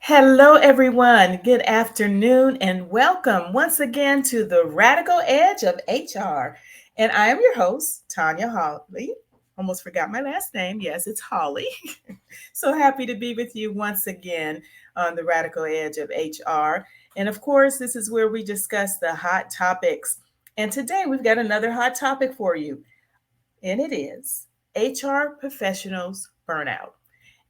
Hello, everyone. Good afternoon, and welcome once again to the Radical Edge of HR. And I am your host, Tanya Hawley. Almost forgot my last name. Yes, it's Holly. So happy to be with you once again on the Radical Edge of HR. And of course, this is where we discuss the hot topics. And today we've got another hot topic for you, and it is HR Professionals Burnout.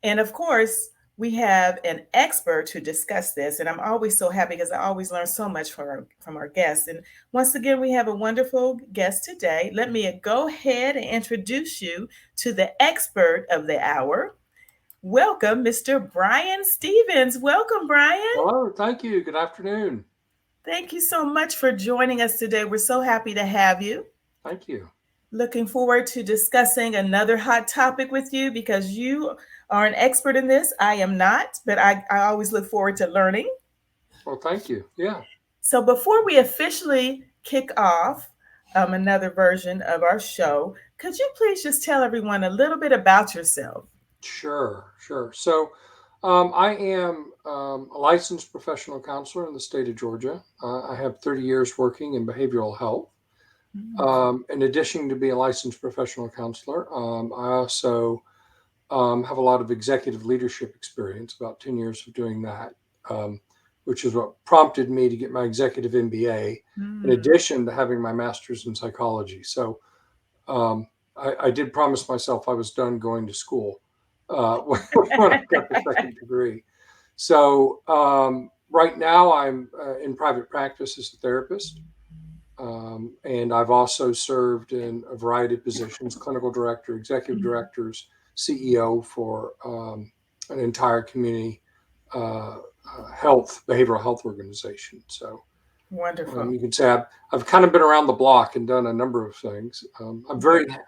And of course, we have an expert to discuss this. And I'm always so happy because I always learn so much from our guests. And once again, we have a wonderful guest today. Let me go ahead and introduce you to the expert of the hour. Welcome, Mr. Bryan Stephens. Welcome, Bryan. Hello, thank you. Good afternoon. Thank you so much for joining us today. We're so happy to have you. Thank you. Looking forward to discussing another hot topic with you because you are an expert in this. I am not, but I always look forward to learning. Well, thank you. Yeah, So, before we officially kick off another version of our show, could you please just tell everyone a little bit about yourself? sure. I am a licensed professional counselor in the state of Georgia. I have 30 years working in behavioral health. Mm. In addition to being a licensed professional counselor, I also have a lot of executive leadership experience, about 10 years of doing that, um, which is what prompted me to get my executive MBA, in Mm. addition to having my master's in psychology. So I did promise myself I was done going to school when I got the second degree. So right now I'm in private practice as a therapist. And I've also served in a variety of positions: clinical director, executive Mm. directors, CEO for an entire community behavioral health organization. So Wonderful. you can say I've kind of been around the block and done a number of things. Yeah.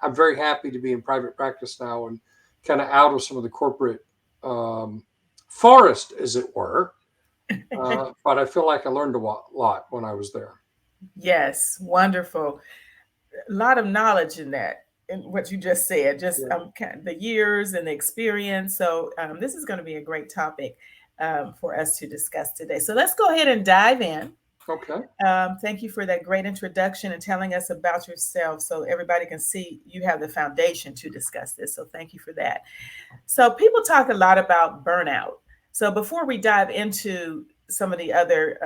I'm very happy to be in private practice now and kind of out of some of the corporate um, forest, as it were. But I feel like I learned a lot when I was there. Yes, wonderful. A lot of knowledge in that, in what you just said, just Yeah. kind of the years and the experience. So, this is going to be a great topic for us to discuss today. So, let's go ahead and dive in. Okay. Thank you for that great introduction and telling us about yourself so everybody can see you have the foundation to discuss this. So, thank you for that. So, people talk a lot about burnout. So, before we dive into some of the other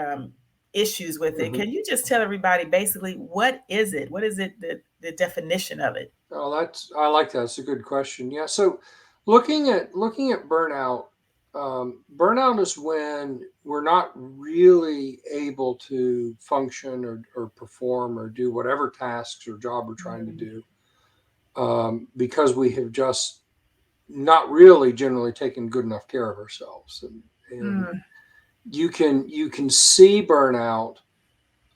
issues with it, hmm can you just tell everybody basically what is it? What is it, the definition of it? Oh, I like that. It's a good question. Yeah. So, looking at burnout, burnout is when we're not really able to function or perform or do whatever tasks or job we're trying to Mm, do, because we have just not really generally taken good enough care of ourselves. And mm, you can see burnout.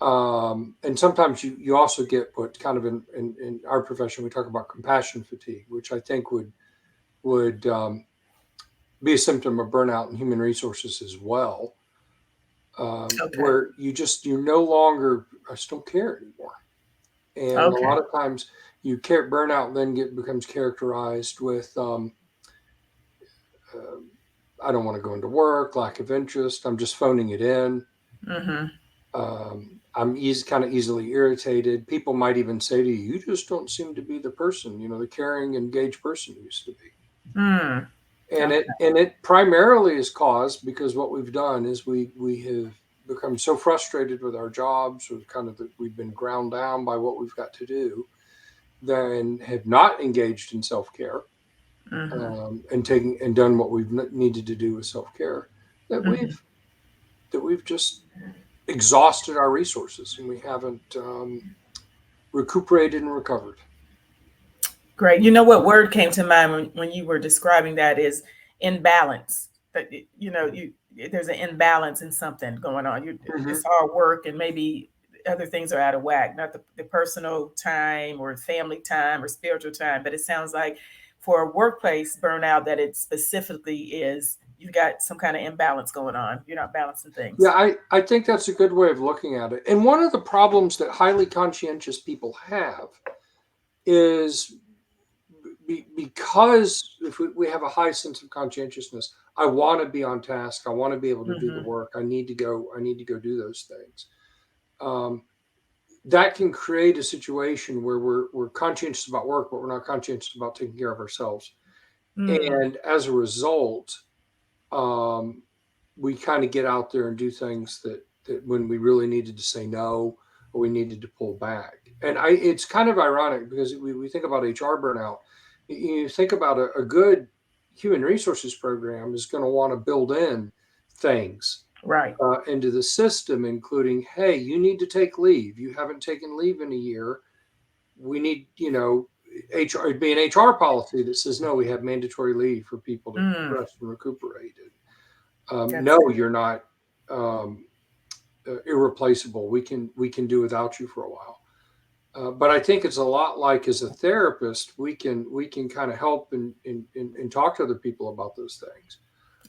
And sometimes you also get what kind of in our profession we talk about compassion fatigue, which I think would be a symptom of burnout in human resources as well, okay. where you no longer I just don't care anymore. And a Okay. lot of times you care burnout then becomes characterized with I don't want to go into work, lack of interest, I'm just phoning it in. Mm-hmm. I'm kind of easily irritated. People might even say to you, "You just don't seem to be the person, the caring, engaged person you used to be." Mm, okay. And it primarily is caused because what we've done is we have become so frustrated with our jobs, or kind of that we've been ground down by what we've got to do, then have not engaged in self care, Mm-hmm. and taking and done what we've needed to do with self care, that Mm-hmm. we've just exhausted our resources and we haven't recuperated and recovered. Great. You know what word came to mind when you were describing that is imbalance. That you there's an imbalance in something going on. hmm It's all work and maybe other things are out of whack, not the personal time or family time or spiritual time. But it sounds like for a workplace burnout that it specifically is you've got some kind of imbalance going on. You're not balancing Yeah, things. I think that's a good way of looking at it. And one of the problems that highly conscientious people have is because if we have a high sense of conscientiousness, I want to be on task. I want to be able to do the Mm-hmm. work. I need to go do those things. Um, that can create a situation where we're conscientious about work, but we're not conscientious about taking care of ourselves. Mm, And as a result, um, we kind of get out there and do things that when we really needed to say no or we needed to pull back. And it's kind of ironic because we think about HR burnout. You think about a good human resources program is going to want to build in things right. into the system, including, hey, you need to take leave. You haven't taken leave in a year. We need, HR, it'd be an HR policy that says, no, we have mandatory leave for people to Mm, rest and recuperate. that's No, it. you're not um, irreplaceable. We can do without you for a while. But I think it's a lot like as a therapist, we can kind of help and talk to other people about those things.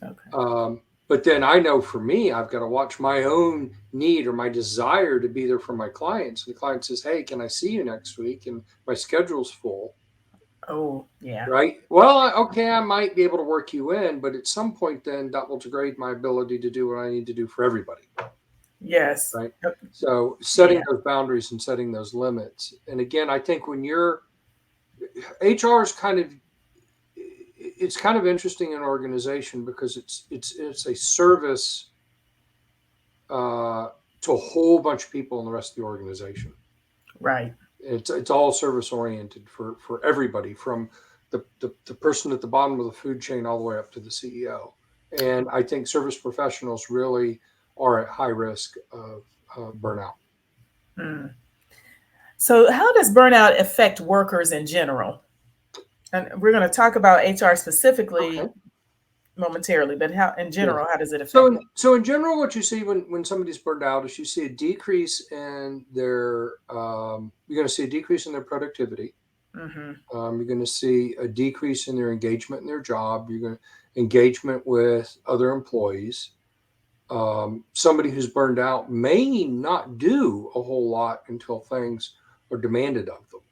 Okay. But then I know for me, I've got to watch my own need or my desire to be there for my clients. And the client says, "Hey, can I see you next week?" And my schedule's full, Oh, yeah. right? Well, okay, I might be able to work you in, but at some point, then that will degrade my ability to do what I need to do for everybody, Yes. right? Uh, So setting Yeah. those boundaries and setting those limits. And again, I think when you're HR is kind of it's kind of interesting in an organization because it's a service uh, to a whole bunch of people in the rest of the organization. Right. It's all service oriented for everybody from the person at the bottom of the food chain all the way up to the CEO. And I think service professionals really are at high risk of burnout. Mm. So, how does burnout affect workers in general? And we're going to talk about HR specifically Okay. momentarily, but how, in Yeah. general, how does it So affect in, so in general, what you see when somebody's burned out is you see a decrease in their you're going to see a decrease in their productivity. them? Mm-hmm. You're going to see a decrease in their engagement in their job. You're going to engagement with other employees. Somebody who's burned out may not do a whole lot until things are demanded of them.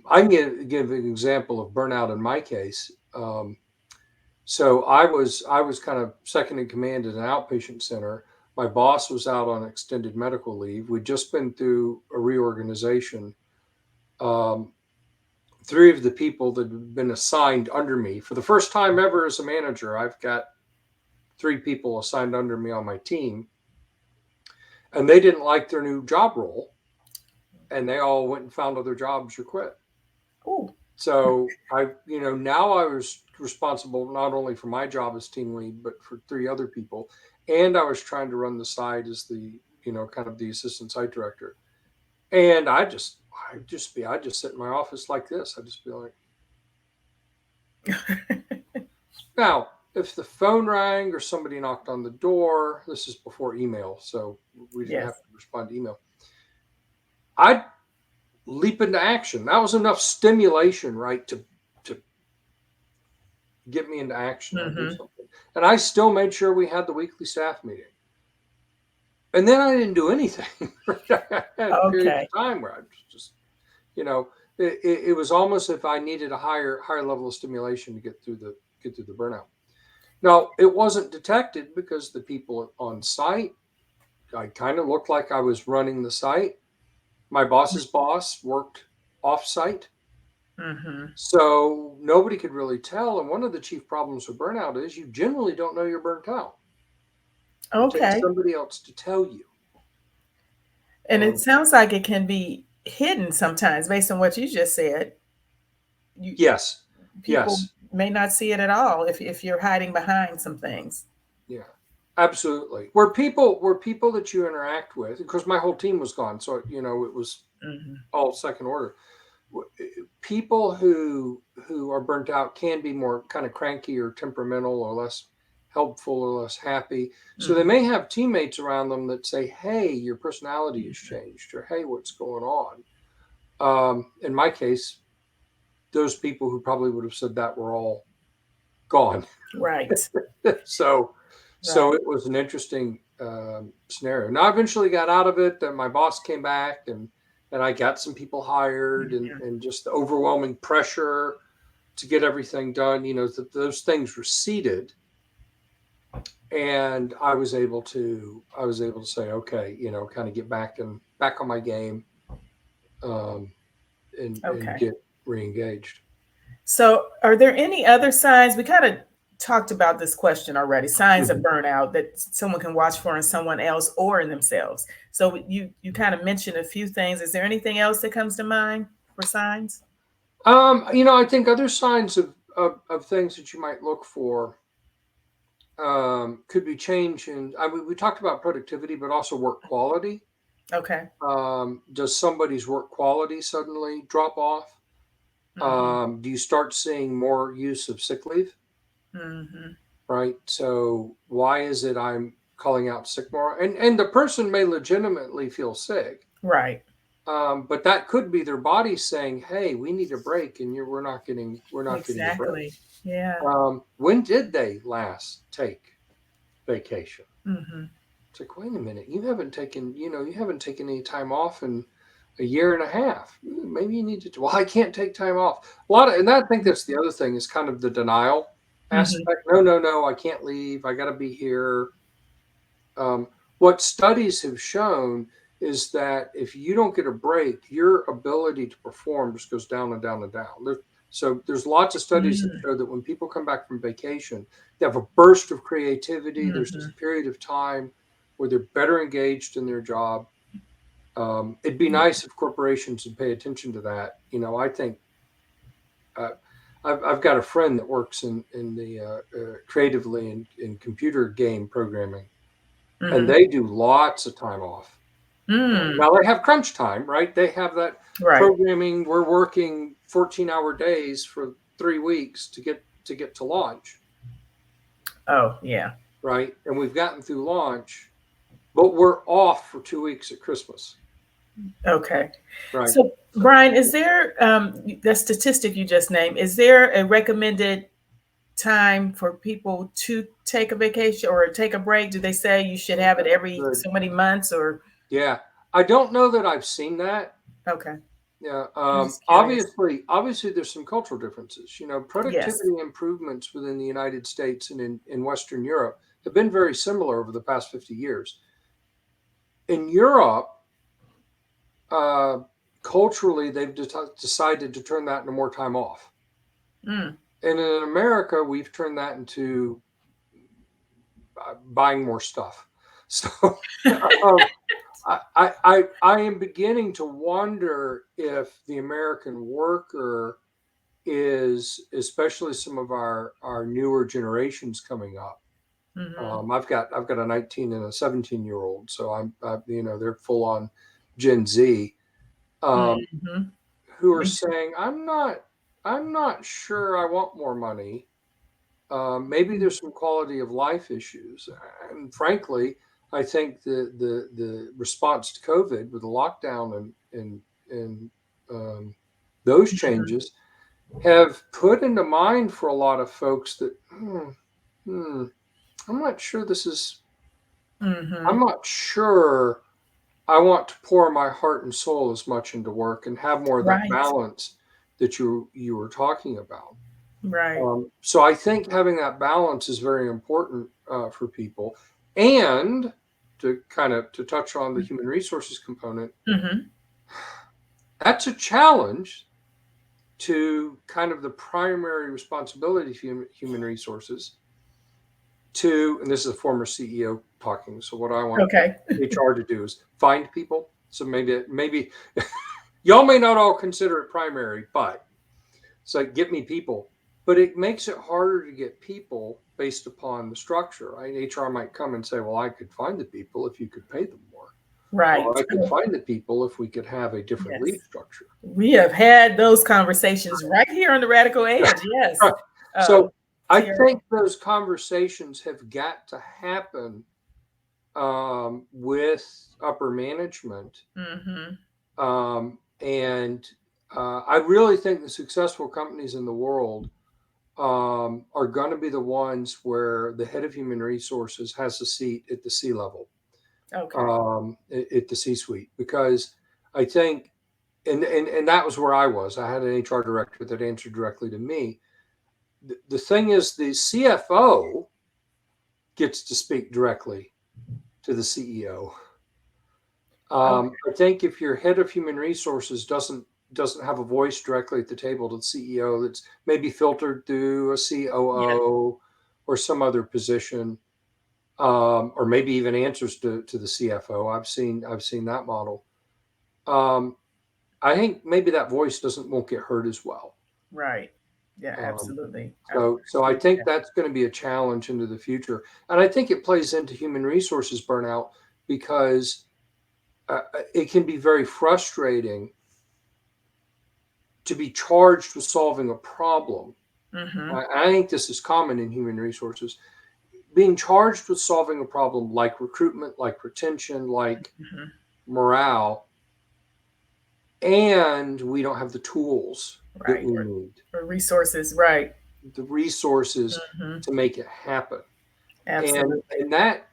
I can give an example of burnout in my case. So I was kind of second in command at an outpatient center. My boss was out on extended medical leave. We'd just been through a reorganization. Um, Three of the people that had been assigned under me for the first time ever as a manager, I've got three people assigned under me on my team, and they didn't like their new job role, and they all went and found other jobs or quit. Oh, So now I was responsible not only for my job as team lead, but for three other people, and I was trying to run the site as the kind of the assistant site director. And I'd just sit in my office like this. I'd just be like, now if the phone rang or somebody knocked on the door, this is before email, so we didn't yes. have to respond to email. I'd leap into action. That was enough stimulation, right, to get me into action. I'd do Mm-hmm. something. And I still made sure we had the weekly staff meeting. And then I didn't do anything. I had periods Okay. of time where I just, you know, it was almost if I needed a higher level of stimulation to get through the burnout. Now it wasn't detected because the people on site, I kind of looked like I was running the site. My boss's boss worked off site. Mm-hmm. So nobody could really tell. And one of the chief problems with burnout is you generally don't know you're burnt out. It takes Okay. somebody else to tell you. And it Um, sounds like it can be hidden sometimes based on what you just said. You yes, People yes, may not see it at all if you're hiding behind some things. yeah, absolutely. Were people that you interact with, because my whole team was gone, so it was Mm-hmm. all second order. People who are burnt out can be more kind of cranky or temperamental or less helpful or less happy. So they Mm-hmm. may have teammates around them that say, "Hey, your personality has changed," or "Hey, what's going on?" In my case, those people who probably would have said that were all gone. Right. so so Right. it was an interesting scenario. Now I eventually got out of it. And my boss came back, and I got some people hired, Mhm. and just the overwhelming pressure to get everything done. Those things receded. and I was able to say, okay, kind of get back on my game, um, and Okay. get reengaged. So, are there any other signs? We kind of talked about this question already. Signs of Mhm. burnout that someone can watch for in someone else or in themselves. So, you kind of mentioned a few things. Is there anything else that comes to mind for signs? I think other signs of things that you might look for, could be change in. I mean, we talked about productivity, but also work quality. Okay. Does somebody's work quality suddenly drop off? Mm-hmm. Do you start seeing more use of sick leave? Mm-hmm. Right. So why is it I'm calling out sick more? And the person may legitimately feel sick, Right. but that could be their body saying, "Hey, we need a break," and we're not getting a break. Exactly. Yeah. When did they last take vacation? Mm-hmm. It's like, wait a minute, you haven't taken any time off in a year and a half. Maybe you need to. Well, I can't take time off. And I think that's the other thing is kind of the denial Mm-hmm. aspect. No, no, no, I can't leave. I got to be here. Um, what studies have shown is that if you don't get a break, your ability to perform just goes down and down and down. So there's lots of studies that show that when people come back from vacation, they have a burst of creativity. There's Mm-hmm. this period of time where they're better engaged in their job. It'd be Yeah. nice if corporations would pay attention to that. I think uh, I've got a friend that works in the creatively in computer game programming, and Mm-hmm. they do lots of time off. Mm. Now they have crunch time, right? They have that Right. programming. We're working 14-hour days for 3 weeks to get to launch, Oh, yeah. right? And we've gotten through launch, but we're off for 2 weeks at Christmas, Okay. right? So, So Brian, is there the statistic you just named? Is there a recommended time for people to take a vacation or take a break? Do they say you should have it every good. so many months or Yeah, I don't know that I've seen that. okay. Yeah, I'm just curious. obviously, there's some cultural differences. Yes. Productivity improvements within the United States and in Western Europe have been very similar over the past 50 years. In Europe, uh, culturally, they've decided to turn that into more time off. Mm. And in America, we've turned that into buying more stuff. So um, I am beginning to wonder if the American worker is, especially some of our newer generations coming up. Hmm. I've got a 19 and a 17-year-old, so they're full on Gen Z, um, Hmm. who are saying, I'm not sure I want more money. Maybe there's some quality of life issues, and frankly, I think the response to COVID with the lockdown and those changes have put into mind for a lot of folks that hmm, I'm not sure this is. I'm Hmm. not sure I want to pour my heart and soul as much into work and have more of that Right. balance that you were talking about. Right. So I think having that balance is very important for people. And to touch on the human resources component, Hmm. that's a challenge to kind of the primary responsibility of human resources to, and this is a former CEO talking. So what I want Okay. HR to do is find people. So maybe y'all may not all consider it primary, but it's like get me people. But it makes it harder to get people based upon the structure. Right? HR might come and say, "Well, I could find the people if you could pay them more, Right. or I could find the people if we could have a different Yes. lead structure." We have had those conversations right here on the Radical Edge. Yes. Right. Um, So I Terry. think those conversations have got to happen with upper management. Hmm. And I really think the successful companies in the world are going to be the ones where the head of human resources has a seat at the C level, Okay. at the C suite, because I think, and that was where I was. I had an HR director that answered directly to me. The thing is, the CFO gets to speak directly to the CEO. Okay. I think if your head of human resources doesn't have a voice directly at the table to the CEO, that's maybe filtered through a Yeah. COO or some other position, or maybe even answers to the CFO. I've seen that model. Um, I think maybe that voice doesn't won't get heard as well. Right. Yeah, Um, absolutely. I so agree I with think that. that's going to be a challenge into the future, and I think it plays into human resources burnout because it can be very frustrating to be charged with solving a problem. Mm-hmm. I think this is common in human resources. Being charged with solving a problem like recruitment, like retention, like Mm-hmm. morale, and we don't have the tools that Right. we need, Or resources. Right. the resources Mm-hmm. to make it happen. Absolutely. And that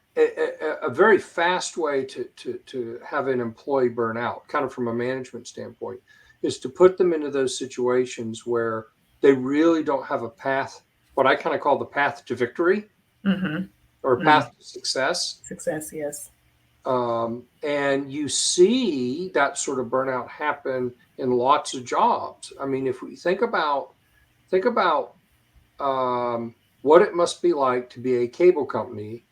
a very fast way to have an employee burn out, kind of from a management standpoint, is to put them into those situations where they really don't have a path, what I kind of call the path to victory Mm-hmm. or a Mm. path to success. Success. Yes. And you see that sort of burnout happen in lots of jobs. I mean, if we think about what it must be like to be a cable company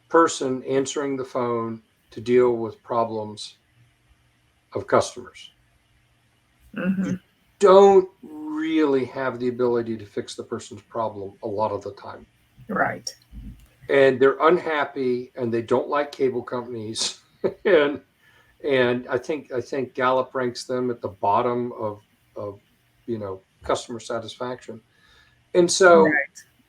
person answering the phone to deal with problems of customers. Mm-hmm. You don't really have the ability to fix the person's problem a lot of the time. Right. And they're unhappy and they don't like cable companies. and and I think Gallup ranks them at the bottom of customer satisfaction. And so Right.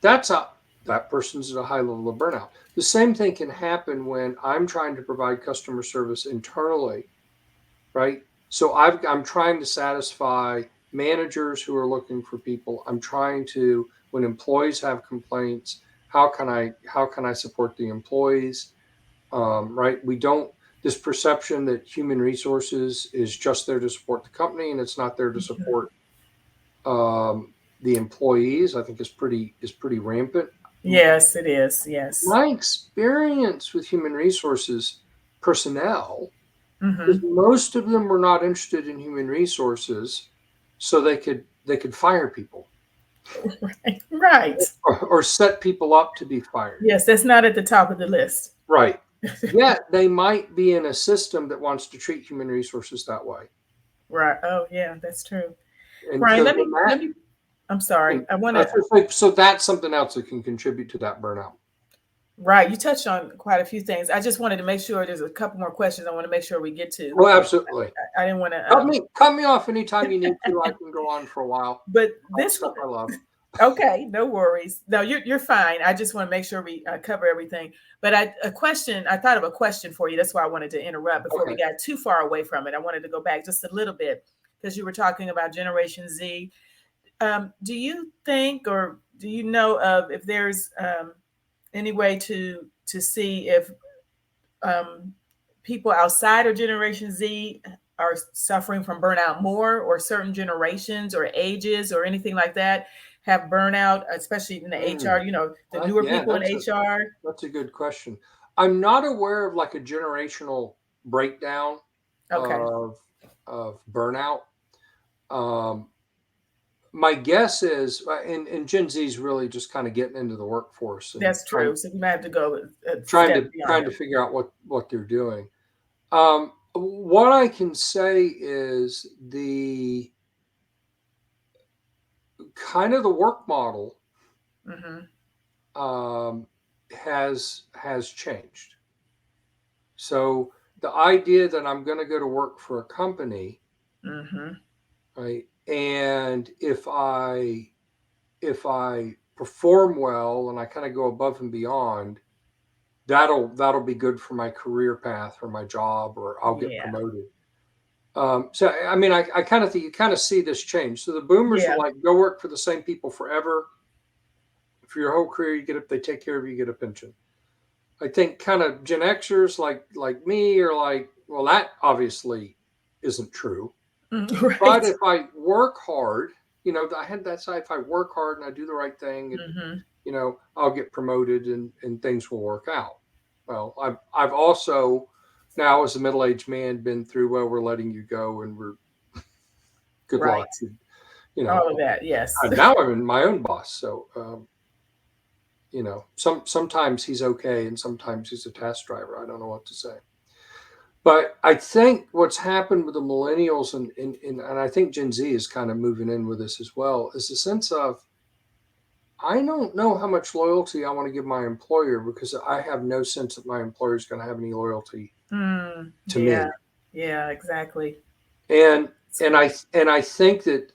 that's a that person's at a high level of burnout. The same thing can happen when I'm trying to provide customer service internally, right? So I'm trying to satisfy managers who are looking for people. I'm trying to, when employees have complaints, how can I support the employees? Right? We don't this perception that human resources is just there to support the company and it's not there to support um, the employees. I think is pretty rampant. Yes, it is. Yes. My experience with human resources personnel is Mm-hmm. most of them were not interested in human resources so they could fire people Right. Right. or set people up to be fired. Yes, that's not at the top of the list. Right. Yet they might be in a system that wants to treat human resources that way. Right. Oh, yeah, that's true. And Brian, so let then me that let me. I'm sorry. and I want to. that's just like so that's something else that can contribute to that burnout. Right. You touched on quite a few things. I just wanted to make sure there's a couple more questions I want to make sure we get to. Well, absolutely. I didn't want to. Cut me off anytime you need to. I can go on for a while. But I'll this one. accept my love. Okay, no worries. No, you're fine. I just want to make sure we cover everything. But a question. I thought of a question for you. That's why I wanted to interrupt before we Okay. got too far away from it. I wanted to go back just a little bit because you were talking about Generation Z. Do you think, or do you know of if there's any way to see if um, people outside of Generation Z are suffering from burnout more, or certain generations or ages or anything like that have burnout, especially in the Mm, HR, the newer yeah, people in HR? that's a good question. I'm not aware of like a generational breakdown Okay, of of burnout. Um, my guess is, and Gen Z is really just kind of getting into the workforce and that's true. So you might have to go a trying step to beyond trying to them. figure out what they're doing. What I can say is the kind of the work model Hmm. um, has changed. So the idea that I'm going to go to work for a company, Hmm. right, and if I perform well and I kind of go above and beyond, that'll be good for my career path or my job, or I'll get Yeah, promoted. So I mean, I kind of think you kind of see this change. So the boomers are yeah. like, go work for the same people forever. For your whole career, you get up, they take care of you, you get a pension. I think kind of Gen Xers like me are like, well, that obviously isn't true. But Right. if I work hard, I had that side. If I work hard and I do the right thing, Hmm. I'll get promoted and things will work out. Well, I've also now as a middle-aged man been through, well, we're letting you go and we're good luck. Right. You know, All of that. Yes. now I'm in my own boss. So, sometimes he's okay and sometimes he's a task driver. I don't know what to say. But I think what's happened with the millennials and I think Gen Z is kind of moving in with this as well is a sense of I don't know how much loyalty I want to give my employer because I have no sense that my employer is going to have any loyalty to Yeah. me. Yeah. Exactly. And It's and great.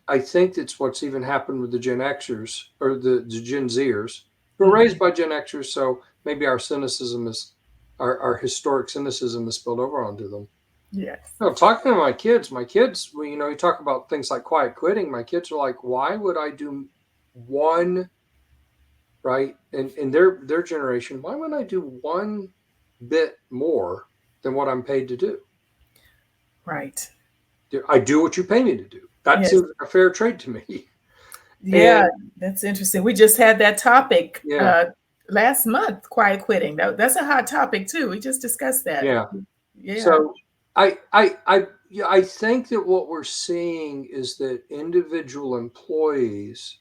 I think that's what's even happened with the Gen Xers or the Gen Zers who were Hmm. raised by Gen Xers. So maybe our historic cynicism is spilled over onto them. Yes. No, talking to my kids, well, you talk about things like quiet quitting. My kids are like, why would I do one, right? In their generation, why would I do one bit more than what I'm paid to do? Right. I do what you pay me to do. That Yes. seems like a fair trade to me. Yeah. And That's interesting. We just had that topic yeah, last month. Quiet quitting. That's a hot topic too. We just discussed that. yeah. Yeah. So yeah, I think that what we're seeing is that individual employees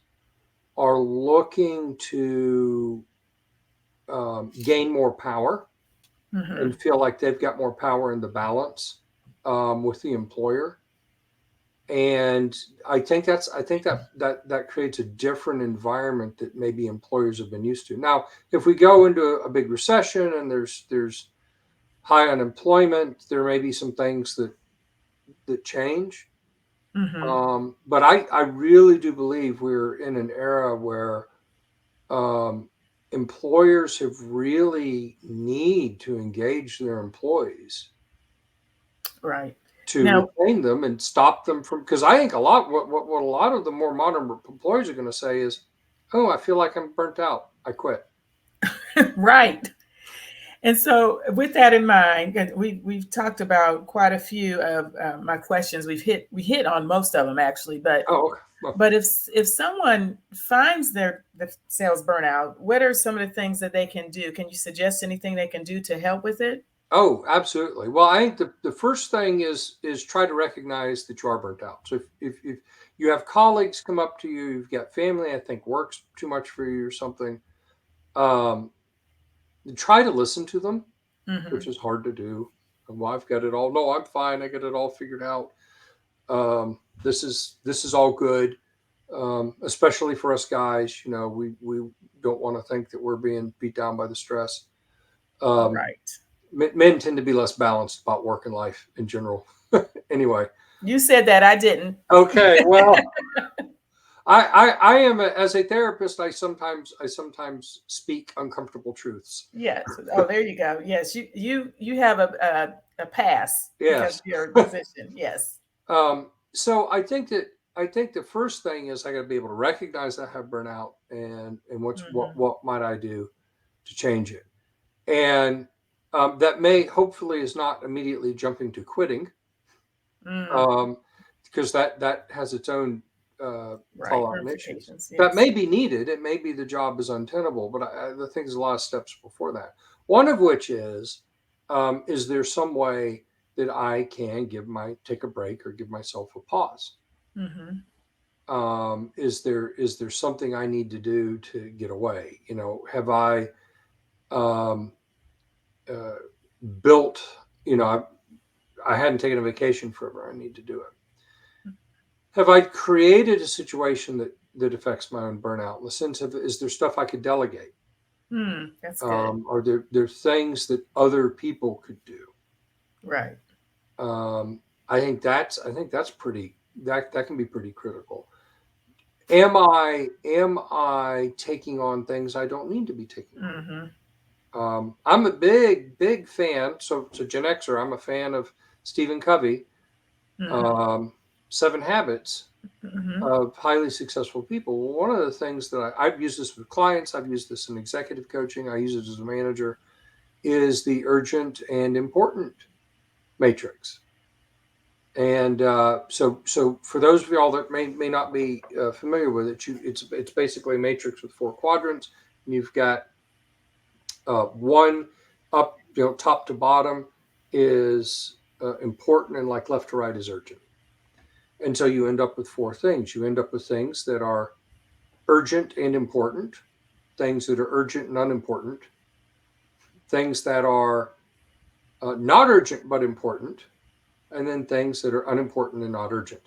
are looking to gain more power Hmm. and feel like they've got more power in the balance with the employer. And I think that creates a different environment that maybe employers have been used to. Now, if we go into a big recession and there's high unemployment, there may be some things that change. Hmm. But I really do believe we're in an era where um, employers have really need to engage their employees Right. to Now, retain them and stop them from because I think a lot what a lot of the more modern employers are going to say is, oh, I feel like I'm burnt out, I quit. right. And so, with that in mind, and we've talked about quite a few of my questions. We hit on most of them actually, but Oh, okay. Well, but if someone finds the sales burnout, what are some of the things that they can do? Can you suggest anything they can do to help with it? oh, absolutely. Well, I think the first thing is try to recognize that you are burnt out. So if you have colleagues come up to you, you've got family I think works too much for you or something, um, try to listen to them, which Hmm. is hard to do. Well, I've got it all. No, I'm fine. I got it all figured out. This is all good, especially for us guys. We don't want to think that we're being beat down by the stress. Um, Right. men tend to be less balanced about work and life in general. Anyway, You said that I didn't. okay. Well, I am as a therapist. I sometimes speak uncomfortable truths. Yes. Oh, there you go. Yes, you have a pass because of Yes. your position. Yes. So I think the first thing is I got to be able to recognize I have burnout and Hmm. what might I do to change it. And that may hopefully is not immediately jumping to quitting, Mm, um, because that has its own right. fallout and issues. Ramifications. That Yes. may be needed. It may be the job is untenable, but I think there's a lot of steps before that. One of which is there some way that I can take a break or give myself a pause? Hmm. Is there something I need to do to get away? Have I um, uh, built? I hadn't taken a vacation forever. I need to do it. Have I created a situation that affects my own burnout in the sense of is there stuff I could delegate? That's good. Are there things that other people could do? Right. Um, I think that's pretty that can be pretty critical. Am I taking on things I don't need to be taking on? Hmm. I'm a big fan. So Gen Xer, I'm a fan of Stephen Covey, Hmm. um, Seven Habits Hmm. of Highly Successful People. Well, one of the things that I've used this with clients, I've used this in executive coaching, I use it as a manager, is the urgent and important matrix. And so for those of y'all that may not be familiar with it, it's basically a matrix with four quadrants. And you've got one up, top to bottom is important, and like left to right is urgent. And so you end up with four things. You end up with things that are urgent and important, things that are urgent and unimportant, things that are not urgent but important, and then things that are unimportant and not urgent.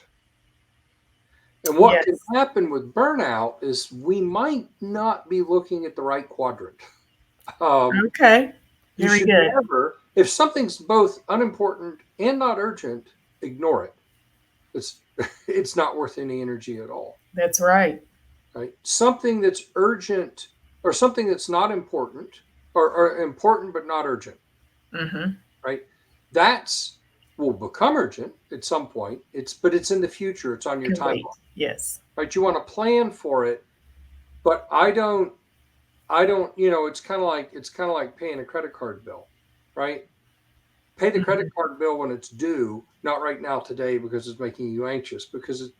And what can Yes. happen with burnout is we might not be looking at the right quadrant. Um, Okay. you Very should good. never, if something's both unimportant and not urgent, ignore it. It's it's not worth any energy at all. That's right. Right? Something that's urgent or something that's not important or important but not urgent, Mm-hmm. right? That's will become urgent at some point. It's in the future. It's on your Can timeline, wait. Yes. right? You want to plan for it, but I don't. It's kind of like paying a credit card bill, right? Pay the credit Hmm. card bill when it's due, not right now today because it's making you anxious. Because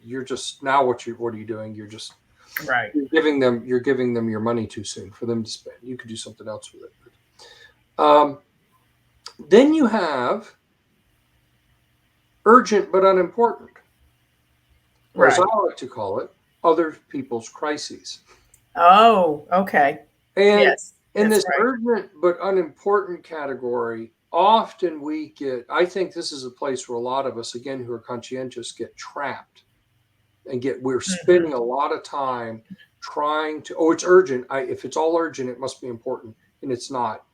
you're just now what are you doing? Right. You're giving them your money too soon for them to spend. You could do something else with it. Then you have urgent but unimportant, or as I Right. like to call it, other people's crises. Oh, okay. And Yes, in that's this right. urgent but unimportant category, often I think this is a place where a lot of us, again, who are conscientious, get trapped we're Hmm. spending a lot of time trying to, oh, it's urgent. If it's all urgent, it must be important. And it's not.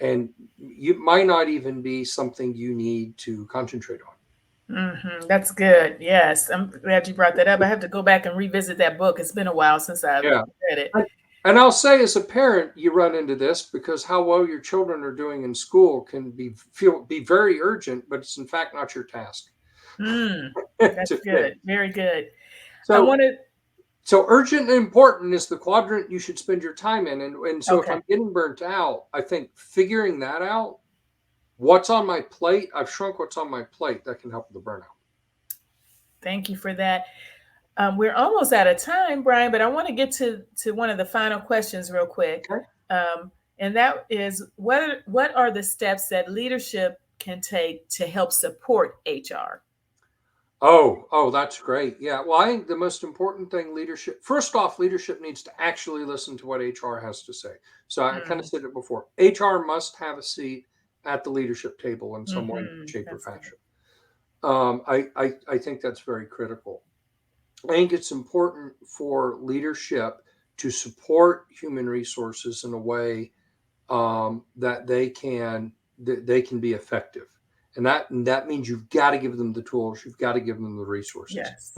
And you might not even be something you need to concentrate on. That's good. Yes, I'm glad you brought that up. I have to go back and revisit that book. It's been a while since I've Yeah. read it. And I'll say, as a parent, you run into this because how well your children are doing in school can be very urgent, but it's in fact not your task Mm, to that's fix. good. Very good. I So, wanted, so urgent and important is the quadrant you should spend your time in. And so if okay. I'm getting burnt out, I think figuring that out, what's on my plate, I've shrunk what's on my plate, that can help with the burnout. Thank you for that. We're almost out of time, Brian, but I want to get to one of the final questions real quick. Okay. And that is what are the steps that leadership can take to help support HR? Oh, that's great. Yeah. Well, I think the most important thing first off, leadership needs to actually listen to what HR has to say. So I kind of Mm, said it before. HR must have a seat at the leadership table in some way, shape, or that's good. fashion. I think that's very critical. I think it's important for leadership to support human resources in a way that they can be effective, and that means you've got to give them the tools, you've got to give them the resources. Yes.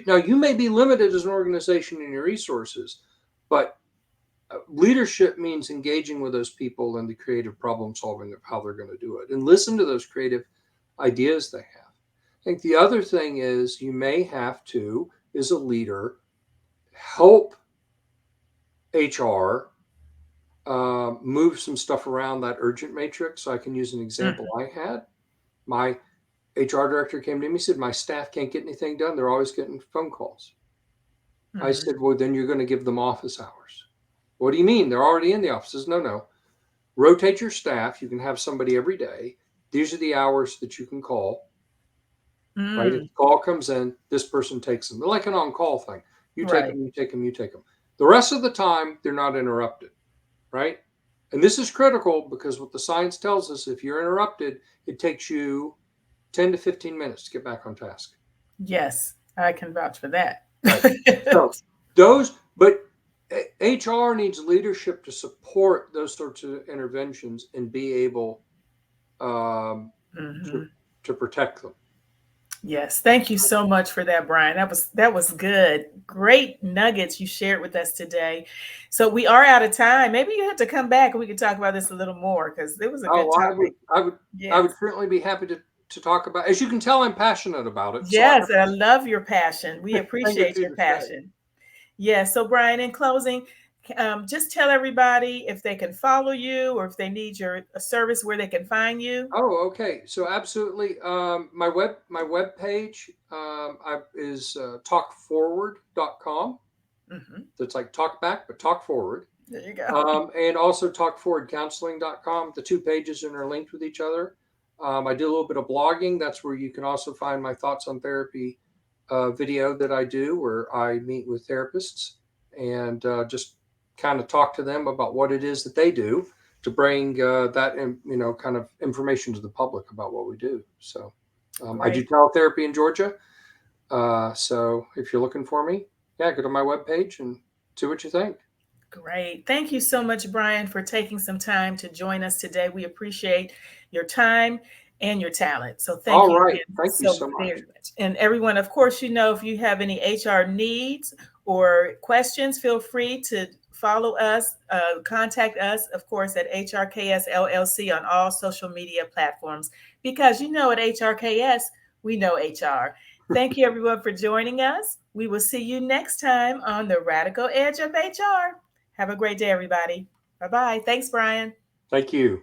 Now you may be limited as an organization in your resources, but leadership means engaging with those people and the creative problem solving of how they're going to do it, and listen to those creative ideas they have. I think the other thing is you may have to, as a leader, help HR move some stuff around that urgent matrix. So I can use an example Mhm, I had. My HR director came to me and said, my staff can't get anything done. They're always getting phone calls. I mhm. said, well, then you're going to give them office hours. What do you mean? They're already in the offices. No. Rotate your staff. You can have somebody every day. These are the hours that you can call, right? If Mm, the call comes in, this person takes them. They're like an on-call thing. You take right. them, you take them, you take them. The rest of the time, they're not interrupted, right? And this is critical because what the science tells us, if you're interrupted, it takes you 10 to 15 minutes to get back on task. Yes, I can vouch for that. Right. So but HR needs leadership to support those sorts of interventions and be able um, to, Mhm. to protect them. Yes, thank you so much for that, Brian. That was good. Great nuggets you shared with us today. So we are out of time. Maybe you have to come back and we can talk about this a little more because it was a good Oh, I would, topic. I would, I Yes. would certainly be happy to talk about. As you can tell, I'm passionate about it, so I Yes, and I love your passion. We have a thing or appreciate two your to say. passion. Yes. So, Brian, in closing, just tell everybody if they can follow you or if they need your service, where they can find you. Oh, okay. So absolutely. My web page is talkforward.com. Hmm. That's like talk back, but talk forward. There you go. And also talkforwardcounseling.com. The two pages are linked with each other. I do a little bit of blogging. That's where you can also find my thoughts on therapy video that I do, where I meet with therapists and just kind of talk to them about what it is that they do to bring that kind of information to the public about what we do. So I do Great. teletherapy in Georgia. So if you're looking for me, yeah, go to my webpage and see what you think. Great. Thank you so much, Bryan, for taking some time to join us today. We appreciate your time and your talent. So thank All you right. again Thank you so so much. very much. And everyone, of course, if you have any HR needs or questions, feel free to follow us, contact us, of course, at HRKS LLC on all social media platforms, because at HRKS, we know HR. Thank you, everyone, for joining us. We will see you next time on the Radical Edge of HR. Have a great day, everybody. Bye bye. Thanks, Bryan. Thank you.